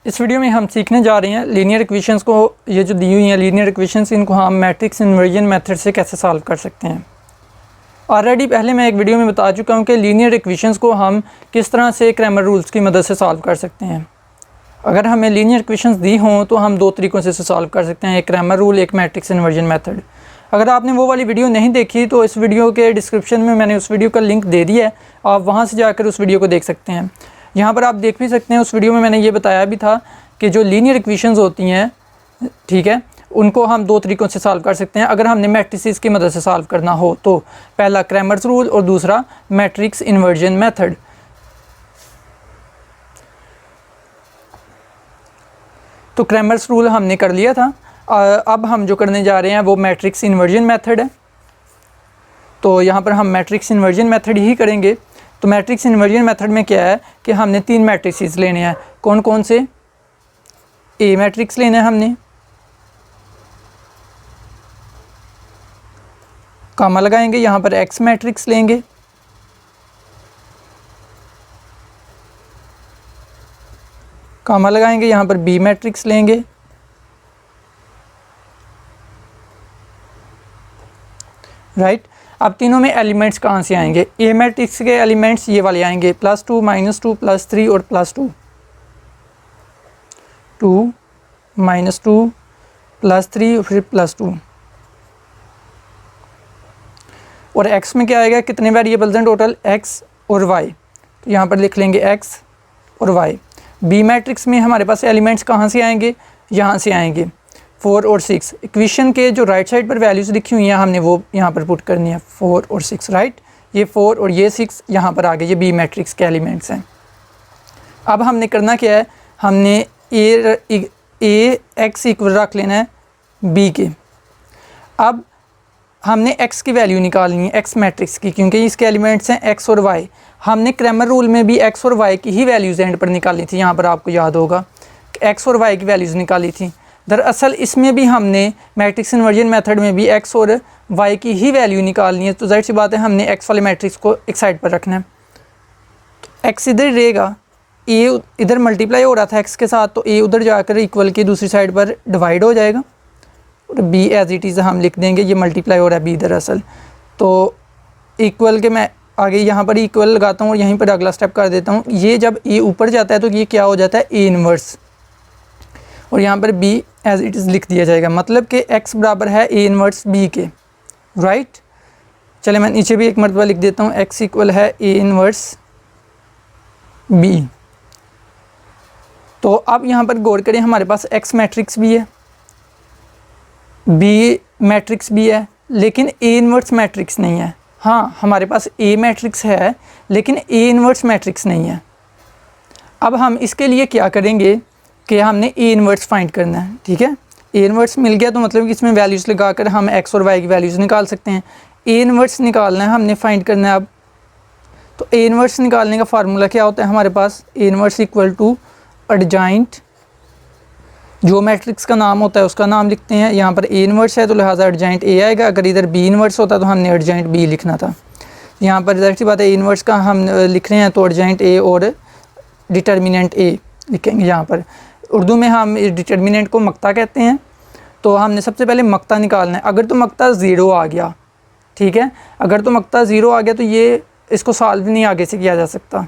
इस वीडियो में हम सीखने जा रहे हैं लीनियर इक्वेशंस को। ये जो दी हुई हैं लीनियर इक्वेशंस, इनको हम मैट्रिक्स इन्वर्जन मेथड से कैसे सॉल्व कर सकते हैं। ऑलरेडी पहले मैं एक वीडियो में बता चुका हूँ कि लीनियर इक्वेशंस को हम किस तरह से क्रैमर रूल्स की मदद से सॉल्व कर सकते हैं। अगर हमें लीनियर इक्वेशंस दी हों तो हम दो तरीक़ों से सॉल्व कर सकते हैं, एक क्रैमर रूल, एक मैट्रिक्स इन्वर्जन मेथड। अगर आपने वो वाली वीडियो नहीं देखी तो इस वीडियो के डिस्क्रिप्शन में मैंने उस वीडियो का लिंक दे दिया है, आप वहाँ से जाकर उस वीडियो को देख सकते हैं। यहाँ पर आप देख भी सकते हैं, उस वीडियो में मैंने ये बताया भी था कि जो लीनियर इक्वेशंस होती हैं, ठीक है, उनको हम दो तरीक़ों से सॉल्व कर सकते हैं। अगर हमने मैट्रिसेस की मदद से सॉल्व करना हो तो पहला क्रैमर्स रूल और दूसरा मैट्रिक्स इन्वर्जन मेथड। तो क्रैमर्स रूल हमने कर लिया था, अब हम जो करने जा रहे हैं वो मैट्रिक्स इन्वर्जन मेथड है। तो यहाँ पर हम मैट्रिक्स इन्वर्जन मेथड ही करेंगे। तो मैट्रिक्स इन्वर्जन मेथड में क्या है कि हमने तीन मैट्रिसेस लेने हैं। कौन कौन से? ए मैट्रिक्स लेना है हमने, कामा लगाएंगे, यहाँ पर एक्स मैट्रिक्स लेंगे, कामा लगाएंगे, यहाँ पर बी मैट्रिक्स लेंगे, राइट। अब तीनों में एलिमेंट्स कहाँ से आएंगे? ए मैट्रिक्स के एलिमेंट्स ये वाले आएंगे, +2 -2 +3 और +2, 2 -2 +3 और फिर +2। और x में क्या आएगा? कितने वेरिएबल्स हैं टोटल? x और y। तो यहाँ पर लिख लेंगे x और y। बी मैट्रिक्स में हमारे पास एलिमेंट्स कहाँ से आएंगे? यहाँ से आएंगे, 4 और 6। इक्वेशन के जो राइट साइड पर वैल्यूज़ लिखी हुई हैं हमने वो यहाँ पर पुट करनी है, 4 और 6, राइट। ये 4 और ये 6 यहाँ पर आ गए, ये बी मैट्रिक्स के एलिमेंट्स हैं। अब हमने करना क्या है? हमने ए एक्स इक्वल रख लेना है बी के। अब हमने x की वैल्यू निकालनी है, x मैट्रिक्स की, क्योंकि इसके एलिमेंट्स हैं x और y। हमने क्रैमर रूल में भी x और y की ही वैल्यूज़ एंड पर निकाली थी। यहाँ पर आपको याद होगा x और y की वैल्यूज़ निकाली थी। दरअसल इसमें भी हमने मैट्रिक्स इन्वर्जन मेथड में भी x और y की ही वैल्यू निकालनी है। तो जाहिर सी बात है हमने x वाले मैट्रिक्स को एक साइड पर रखना है। तो x इधर रहेगा, a इधर मल्टीप्लाई हो रहा था x के साथ, तो a उधर जाकर इक्वल की दूसरी साइड पर डिवाइड हो जाएगा और b एज इट इज़ हम लिख देंगे। ये मल्टीप्लाई हो रहा है b दरअसल, तो इक्वल के मैं आगे यहाँ पर इक्वल लगाता हूँ और यहीं पर अगला स्टेप कर देता हूँ। ये जब a ऊपर जाता है तो ये क्या हो जाता है? a इन्वर्स, और यहाँ पर b एज इट इज़ लिख दिया जाएगा। मतलब कि x बराबर है a इन्वर्स b के, राइट। चले मैं नीचे भी एक मरतबा लिख देता हूँ, x इक्वल है a इन्वर्स b। तो अब यहाँ पर गौर करें, हमारे पास x मैट्रिक्स भी है, बी मैट्रिक्स भी है, लेकिन ए इन्वर्स मैट्रिक्स नहीं है। हाँ, हमारे पास ए मैट्रिक्स है लेकिन ए इन्वर्स मैट्रिक्स नहीं है। अब हम इसके लिए क्या करेंगे कि हमने ए इन्वर्स फाइंड करना है, ठीक है। ए इन्वर्स मिल गया तो मतलब कि इसमें वैल्यूज़ लगाकर हम एक्स और वाई की वैल्यूज़ निकाल सकते हैं। ए इन्वर्स निकालना है, हमने फाइंड करना है अब। तो ए इन्वर्स निकालने का फार्मूला क्या होता है हमारे पास? A inverse equal to adjoint, जो मैट्रिक्स का नाम होता है उसका नाम लिखते हैं। यहाँ पर ए इन्वर्स है तो लिहाजा एडजॉइंट ए आएगा। अगर इधर बी इन्वर्स होता तो हमने एडजॉइंट बी लिखना था। यहाँ पर जाहिर सी बात है ए इन्वर्स का हम लिख रहे हैं तो एडजॉइंट ए और डिटर्मिनेंट ए लिखेंगे। यहाँ पर उर्दू में हम इस डिटर्मिनेंट को मक्ता कहते हैं। तो हमने सबसे पहले मक्ता निकालना है। अगर तो मक्ता 0 आ गया, ठीक है, अगर तो मक्ता 0 आ गया तो ये इसको सॉल्व नहीं आगे से किया जा सकता।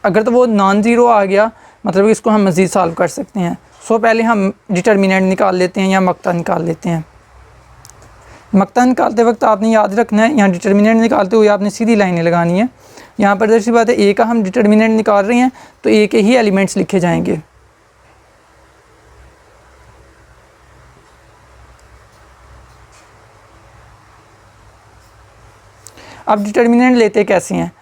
अगर तो वो नॉन ज़ीरो आ गया मतलब इसको हम मज़ीद सॉल्व कर सकते हैं। सो पहले हम डिटर्मिनेंट निकाल लेते हैं या मक्ता निकाल लेते हैं। मक्ता निकालते वक्त आपने याद रखना है, यहाँ डिटर्मिनेंट निकालते हुए आपने सीधी लाइनें लगानी है। यहाँ पर जैसी बात है ए का हम डिटर्मिनेंट निकाल रहे हैं तो ए के ही एलिमेंट्स लिखे जाएंगे। अब डिटर्मिनेंट लेते कैसे हैं?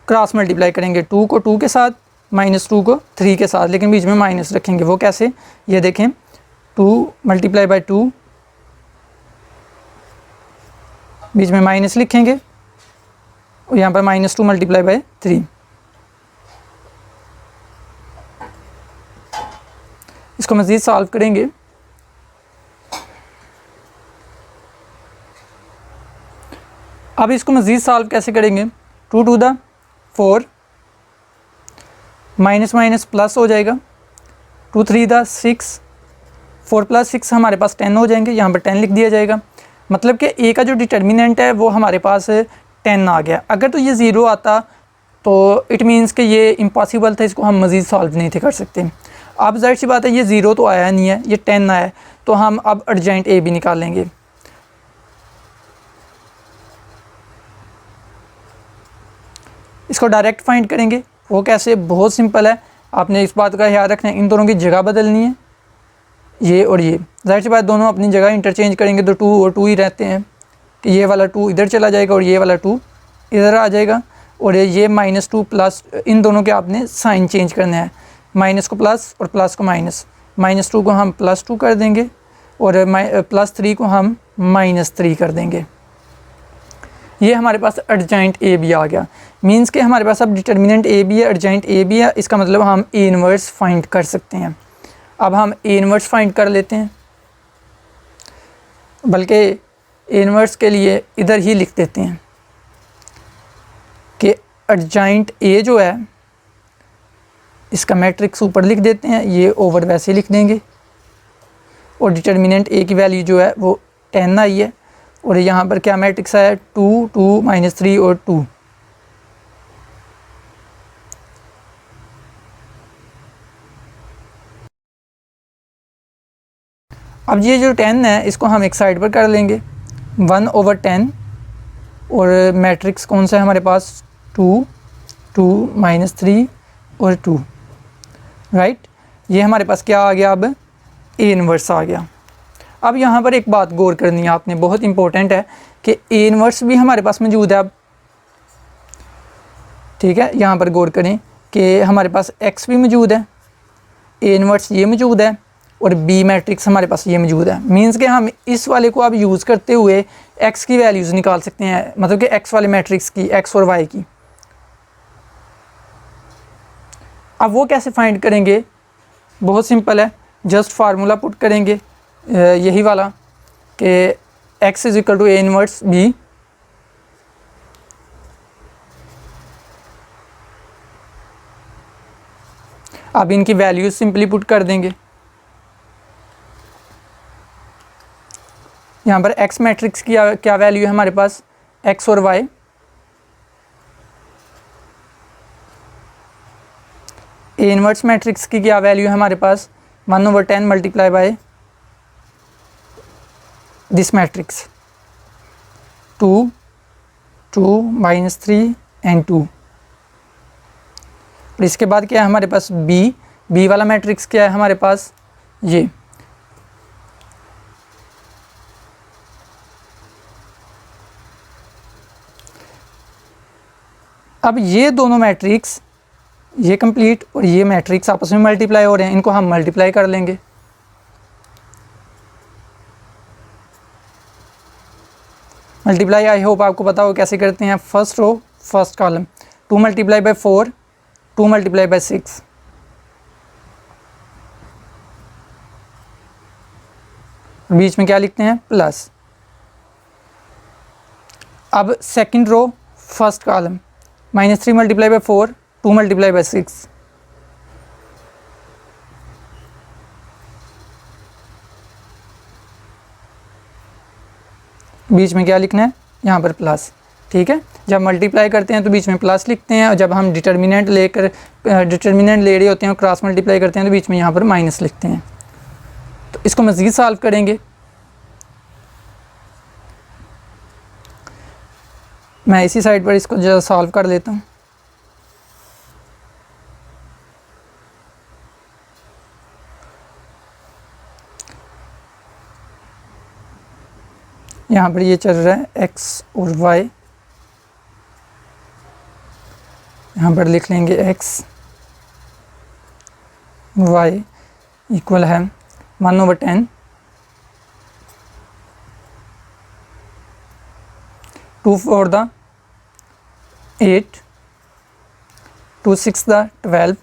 क्रॉस मल्टीप्लाई करेंगे, 2 को 2 के साथ, -2 को 3 के साथ, लेकिन बीच में माइनस रखेंगे। वो कैसे? ये देखें, 2 × 2, बीच में माइनस लिखेंगे और यहाँ पर -2 × 3। इसको मज़ीद सॉल्व करेंगे। अब इसको मज़ीद सॉल्व कैसे करेंगे? 2 to the 4, minus minus plus हो जाएगा, 2 3 दा 6, 4 + 6 हमारे पास 10 हो जाएंगे, यहाँ पर 10 लिख दिया जाएगा। मतलब कि ए का जो डिटर्मिनेंट है वो हमारे पास 10 आ गया। अगर तो ये ज़ीरो आता तो इट मीन्स कि ये इम्पॉसिबल था, इसको हम मज़ीद सॉल्व नहीं थे कर सकते। अब जाहिर सी बात है ये ज़ीरो तो आया नहीं है, ये 10 आया है, तो हम अब एडजॉइंट ए भी निकालेंगे। इसको डायरेक्ट फाइंड करेंगे। वो कैसे? बहुत सिंपल है, आपने इस बात का ख्याल रखना है, इन दोनों की जगह बदलनी है, ये और ये। जाहिर सी बात दोनों अपनी जगह इंटरचेंज करेंगे तो 2 और 2 ही रहते हैं, कि ये वाला 2 इधर चला जाएगा और ये वाला 2 इधर आ जाएगा। और ये -2 प्लस, इन दोनों के आपने साइन चेंज करना है, माइनस को प्लस और प्लस को माइनस। -2 को हम +2 कर देंगे और +3 को हम -3 कर देंगे। ये हमारे पास एडजॉइंट ए भी आ गया। मींस के हमारे पास अब डिटर्मिनेंट ए भी है, एडजॉइंट ए भी है। इसका मतलब हम ए इनवर्स फाइंड कर सकते हैं। अब हम ए इनवर्स फाइंड कर लेते हैं, बल्कि ए इनवर्स के लिए इधर ही लिख देते हैं कि एडजॉइंट ए जो है इसका मैट्रिक्स ऊपर लिख देते हैं, ये ओवर वैसे लिख देंगे। और डिटर्मिनेंट ए की वैल्यू जो है वो 10 आई है, और यहाँ पर क्या मैट्रिक्स आया? 2 2 -3 और 2। अब ये जो 10 है इसको हम एक साइड पर कर लेंगे, 1/10। और मैट्रिक्स कौन सा है हमारे पास? 2 2 -3 और 2, राइट। ये हमारे पास क्या आ गया? अब ए इनवर्स आ गया। अब यहाँ पर एक बात गौर करनी है आपने, बहुत इंपॉर्टेंट है, कि ए इनवर्स भी हमारे पास मौजूद है अब, ठीक है। यहाँ पर गौर करें कि हमारे पास एक्स भी मौजूद है, ए इनवर्स ये मौजूद है, और बी मैट्रिक्स हमारे पास ये मौजूद है। मींस कि हम इस वाले को अब यूज़ करते हुए एक्स की वैल्यूज़ निकाल सकते हैं, मतलब कि एक्स वाले मैट्रिक्स की, एक्स और वाई की। अब वो कैसे फाइंड करेंगे? बहुत सिंपल है, जस्ट फार्मूला पुट करेंगे यही वाला, कि X is equal to A inverse B. अब इनकी वैल्यूज सिंपली पुट कर देंगे। यहाँ पर एक्स मैट्रिक्स की क्या वैल्यू है हमारे पास? एक्स और वाई। ए इनवर्स मैट्रिक्स की क्या वैल्यू है हमारे पास? 1/10 multiply by this matrix, 2 2 -3 and 2। और इसके बाद क्या है हमारे पास? बी वाला मैट्रिक्स क्या है हमारे पास? ये। अब ये दोनों मैट्रिक्स, ये कंप्लीट और ये मैट्रिक्स आपस में मल्टीप्लाई हो रहे हैं, इनको हम मल्टीप्लाई कर लेंगे। मल्टीप्लाई आई होप आपको पता हो कैसे करते हैं। फर्स्ट रो फर्स्ट कॉलम, 2 × 4 2 × 6, बीच में क्या लिखते हैं? प्लस। अब सेकंड रो फर्स्ट कॉलम, -3 × 4 2 × 6, बीच में क्या लिखना है? यहाँ पर प्लस, ठीक है। जब मल्टीप्लाई करते हैं तो बीच में प्लस लिखते हैं, और जब हम डिटर्मिनेंट ले रहे होते हैं और क्रॉस मल्टीप्लाई करते हैं तो बीच में यहाँ पर माइनस लिखते हैं। तो इसको मज़ीद सॉल्व करेंगे। मैं इसी साइड पर इसको जो सॉल्व कर लेता हूँ। यहाँ पर ये चल रहा है x और y, यहाँ पर लिख लेंगे x y इक्वल है 1/10 2 4 द 8 2 6 द 12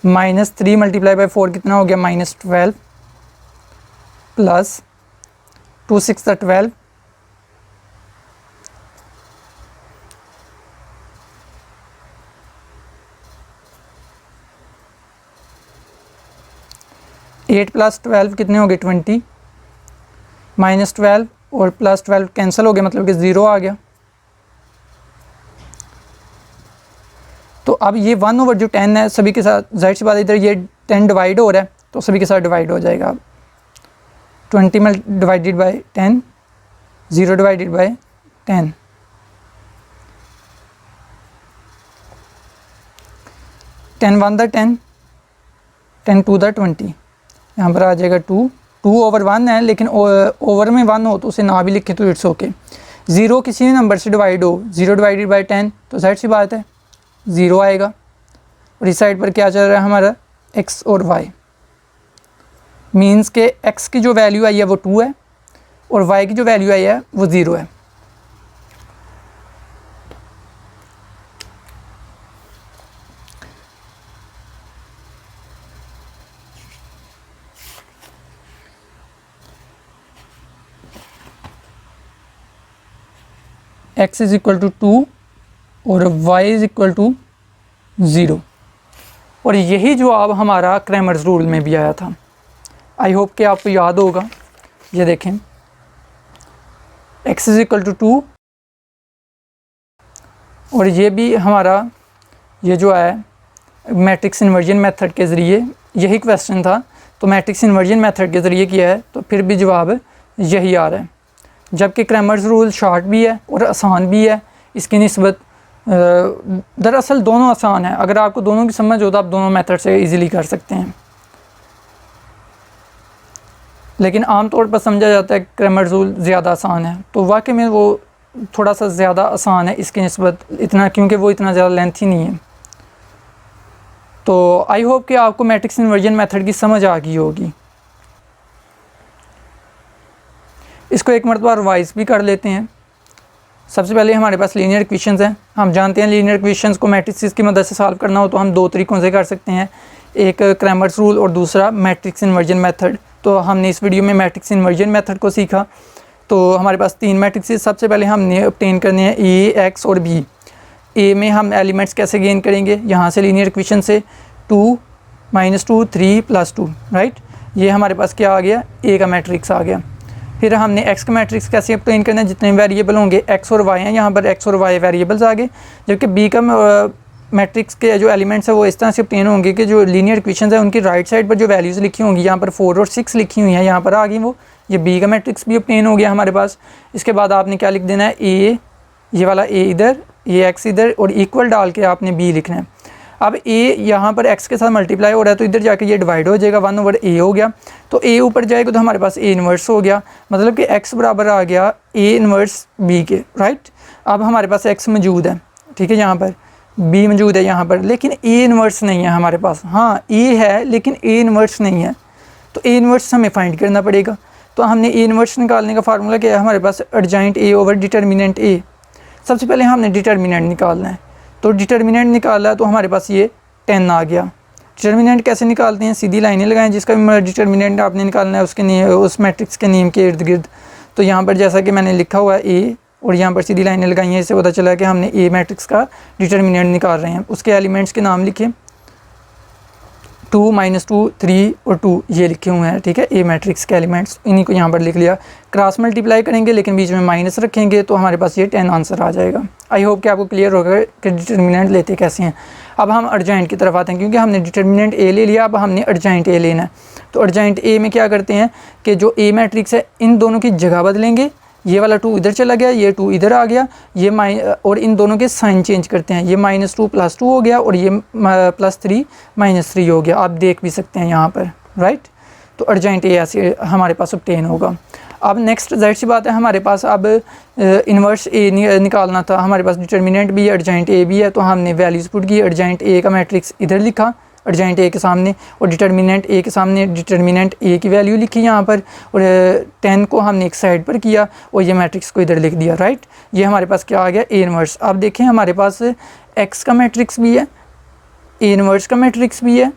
-3 × 4 कितना हो गया? -12 प्लस 2 6 द 12 -3 8 + 12 कितने हो गए 20, -12 और +12 कैंसिल हो गया, मतलब कि 0 आ गया। तो अब ये 1/10 है, सभी के साथ जाहिर सी बात इधर ये 10 डिवाइड हो रहा है तो सभी के साथ डिवाइड हो जाएगा। 20 में divided by 10, 0 divided by 10, 10 1 the 10, 10 2 the 20, यहाँ पर आ जाएगा 2/1 है, लेकिन ओवर में 1 हो तो उसे ना भी लिखे तो इट्स ओके। 0 किसी भी नंबर से डिवाइड हो, 0 डिवाइडेड बाई 10 तो जाहिर सी बात है 0 आएगा। और इस साइड पर क्या चल रहा है हमारा x और y, मीन्स के x की जो वैल्यू आई है वो 2 है और y की जो वैल्यू आई है वो 0 है। x इज इक्वल टू 2 और y इज इक्वल टू 0, और यही जवाब हमारा क्रैमर्स रूल में भी आया था। आई होप कि आपको याद होगा। ये देखें x इज इक्वल टू 2 और ये भी हमारा ये जो है मैट्रिक्स इन्वर्जन मेथड के ज़रिए यही क्वेश्चन था, तो मैट्रिक्स इन्वर्जन मेथड के ज़रिए किया है तो फिर भी जवाब यही आ रहा है। जबकि क्रैमर्स रूल शॉर्ट भी है और आसान भी है इसकी निस्बत। दरअसल दोनों आसान है, अगर आपको दोनों की समझ हो तो आप दोनों मेथड से इजीली कर सकते हैं, लेकिन आमतौर पर समझा जाता है क्रैमर्स रूल ज़्यादा आसान है, तो वाकई में वो थोड़ा सा ज़्यादा आसान है इसकी निस्बत, इतना क्योंकि वो इतना ज़्यादा लेंथी नहीं है। तो आई होप कि आपको मैट्रिक्स इन्वर्जन मेथड की समझ आ गई होगी। इसको एक मरतबा रिवाइज भी कर लेते हैं। सबसे पहले हमारे पास लीनियर इक्वेशंस हैं। हम जानते हैं लीनियर इक्वेशंस को मैट्रिक्स की मदद से सॉल्व करना हो तो हम दो तरीक़ों से कर सकते हैं, एक क्रैमर्स रूल और दूसरा मैट्रिक्स इन्वर्जन मेथड। तो हमने इस वीडियो में मैट्रिक्स इन्वर्जन मेथड को सीखा। तो हमारे पास 3 मैट्रिक्स, सबसे पहले हमने ऑब्टेन करने हैं ए, एक्स और बी। ए में हम एलिमेंट्स कैसे गेन करेंगे, यहाँ से लीनियर इक्वेशन से 2 -2 3 + 2, राइट। ये हमारे पास क्या आ गया, ए का मैट्रिक्स आ गया। फिर हमने एक्स का मैट्रिक्स कैसे ऑब्टेन करना है, जितने वेरिएबल होंगे एक्स और वाई हैं, यहाँ पर एक्स और वाई वेरिएबल्स आ गए। जबकि बी का मैट्रिक्स के जो एलिमेंट्स है वो इस तरह से ऑब्टेन होंगे कि जो लीनियर इक्वेशंस है उनकी राइट साइड पर जो वैल्यूज़ लिखी होंगी, यहाँ पर 4 और 6 लिखी हुई हैं, यहाँ पर आ गई वो। ये बी का मैट्रिक्स भी ऑब्टेन हो गया हमारे पास। इसके बाद आपने क्या लिख देना है, ए, ये वाला ए इधर, ये एक्स इधर और इक्वल डाल के आपने बी लिखना है। अब ए यहाँ पर x के साथ मल्टीप्लाई हो रहा है तो इधर जाके ये डिवाइड हो जाएगा, 1/a हो गया। तो a ऊपर जाएगा तो हमारे पास a इन्वर्स हो गया, मतलब कि x बराबर आ गया a इन्वर्स b के, राइट। अब हमारे पास x मौजूद है, ठीक है, यहाँ पर b मौजूद है यहाँ पर, लेकिन a इन्वर्स नहीं है हमारे पास। हाँ a है लेकिन a इन्वर्स नहीं है, तो a इन्वर्स हमें फाइंड करना पड़ेगा। तो हमने a इन्वर्स निकालने का फार्मूला क्या है हमारे पास, adjoint a over determinant a। सबसे पहले हमने डिटर्मिनेंट निकालना है, तो डिटर्मिनेंट निकाला तो हमारे पास ये 10 आ गया। डिटर्मिनेंट कैसे निकालते हैं, सीधी लाइनें लगाएं, जिसका भी डिटर्मिनेंट आपने निकालना है उसके नेम, उस मैट्रिक्स के नेम के इर्द गिर्द। तो यहाँ पर जैसा कि मैंने लिखा हुआ है ए और यहाँ पर सीधी लाइनें लगाई हैं, इससे पता चला है कि हमने ए मैट्रिक्स का डिटर्मिनेंट निकाल रहे हैं। उसके एलिमेंट्स के नाम लिखे, 2 -2 3 और 2 ये लिखे हुए हैं, ठीक है, ए मैट्रिक्स के एलिमेंट्स, इन्हीं को यहाँ पर लिख लिया। क्रॉस मल्टीप्लाई करेंगे लेकिन बीच में माइनस रखेंगे तो हमारे पास ये 10 आंसर आ जाएगा। आई होप कि आपको क्लियर होगा कि डिटर्मिनेंट लेते कैसे हैं। अब हम एडजॉइंट की तरफ आते हैं, क्योंकि हमने डिटर्मिनेंट ए ले लिया, अब हमने एडजॉइंट ए लेना है। तो एडजॉइंट ए में क्या करते हैं कि जो ए मैट्रिक्स है इन दोनों की जगह बदलेंगे, ये वाला 2 इधर चला गया, ये 2 इधर आ गया, ये और इन दोनों के साइन चेंज करते हैं, ये -2 + 2 हो गया और ये +3 -3 हो गया। आप देख भी सकते हैं यहाँ पर, राइट। तो एडजॉइंट ए ऐसे हमारे पास ऑब्टेन होगा। अब नेक्स्ट जाहिर सी बात है हमारे पास अब इन्वर्स ए निकालना था। हमारे पास डिटर्मिनेंट भी है, एडजॉइंट ए भी है, तो हमने वैल्यूज़ पुट की। एडजॉइंट ए का मैट्रिक्स इधर लिखा एडजॉइंट ए के सामने और डिटर्मिनेंट ए के सामने डिटर्मिनेंट ए की वैल्यू लिखी यहाँ पर, और 10 को हमने एक साइड पर किया और ये मैट्रिक्स को इधर लिख दिया, राइट। ये हमारे पास क्या आ गया, ए इन्वर्स। अब देखें हमारे पास एक्स का मैट्रिक्स भी है, ए इन्वर्स का मैट्रिक्स भी है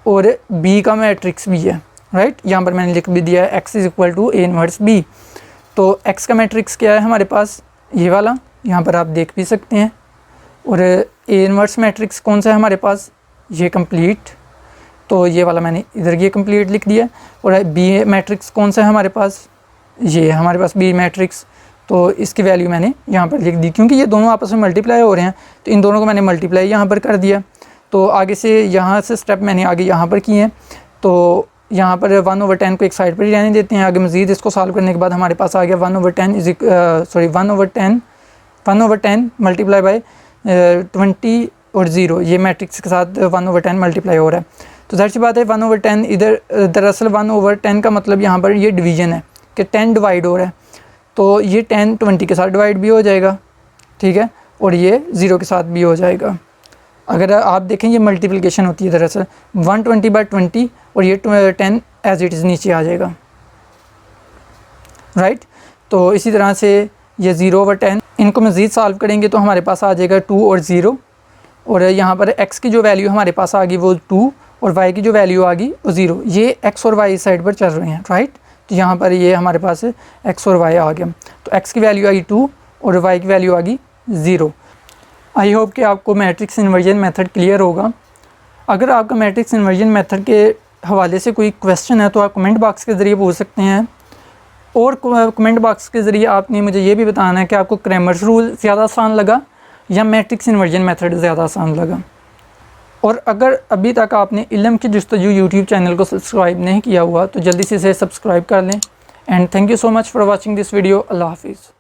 और बी का मैट्रिक्स भी है, राइट। यहाँ पर मैंने लिख भी दिया है X is equal to A inverse B. तो एक्स का मैट्रिक्स क्या है हमारे पास, ये वाला, यहाँ पर आप देख भी सकते हैं। और ए इन्वर्स मैट्रिक्स कौन सा है हमारे पास, ये कंप्लीट तो ये वाला मैंने इधर ये कंप्लीट लिख दिया। और बी मैट्रिक्स कौन सा है हमारे पास, ये हमारे पास बी मैट्रिक्स, तो इसकी वैल्यू मैंने यहाँ पर लिख दी। क्योंकि ये दोनों आपस में मल्टीप्लाई हो रहे हैं तो इन दोनों को मैंने मल्टीप्लाई यहाँ पर कर दिया। तो आगे से यहाँ से स्टेप मैंने आगे यहाँ पर किए हैं। तो यहाँ पर 1/10 को एक साइड पर ही रहने देते हैं। आगे मज़ीद इसको सॉल्व करने के बाद हमारे पास आ गया 1/10 मल्टीप्लाई बाई 20 और 0, ये मैट्रिक्स के साथ 1/10 मल्टीप्लाई हो रहा है। तो जाहिर सी बात है 1/10 इधर दरअसल 1/10 का मतलब यहाँ पर ये डिवीज़न है कि 10 डिवाइड हो रहा है, तो ये 10 20 के साथ डिवाइड भी हो जाएगा, ठीक है, और ये 0 के साथ भी हो जाएगा। अगर आप देखें ये मल्टीप्लिकेशन होती है दरअसल 120/20 और ये 10 एज इट इज़ नीचे आ जाएगा, राइट। तो इसी तरह से ये 0/10, इनको मज़ीद सॉल्व करेंगे तो हमारे पास आ जाएगा 2 और 0, और यहाँ पर x की जो वैल्यू हमारे पास आ गई वो 2 और y की जो वैल्यू आ गई वो 0। ये x और y इस साइड पर चल रहे हैं, राइट। तो यहाँ पर ये हमारे पास x और y आ गया, तो x की वैल्यू आ गई 2 और y की वैल्यू आ गई 0। आई होप कि आपको मैट्रिक्स इन्वर्जन मेथड क्लियर होगा। अगर आपका मैट्रिक्स इन्वर्जन मेथड के हवाले से कोई क्वेश्चन है तो आप कमेंट बॉक्स के ज़रिए पूछ सकते हैं, और कमेंट बॉक्स के ज़रिए आपने मुझे ये भी बताना है कि आपको क्रैमर्स रूल ज़्यादा आसान लगा या मैट्रिक्स इन्वर्जन मेथड ज़्यादा आसान लगा। और अगर अभी तक आपने इल्म की जुस्तजू यूट्यूब चैनल को सब्सक्राइब नहीं किया हुआ तो जल्दी से इसे सब्सक्राइब कर लें। And thank you so much for watching this video. अल्लाह हाफिज़।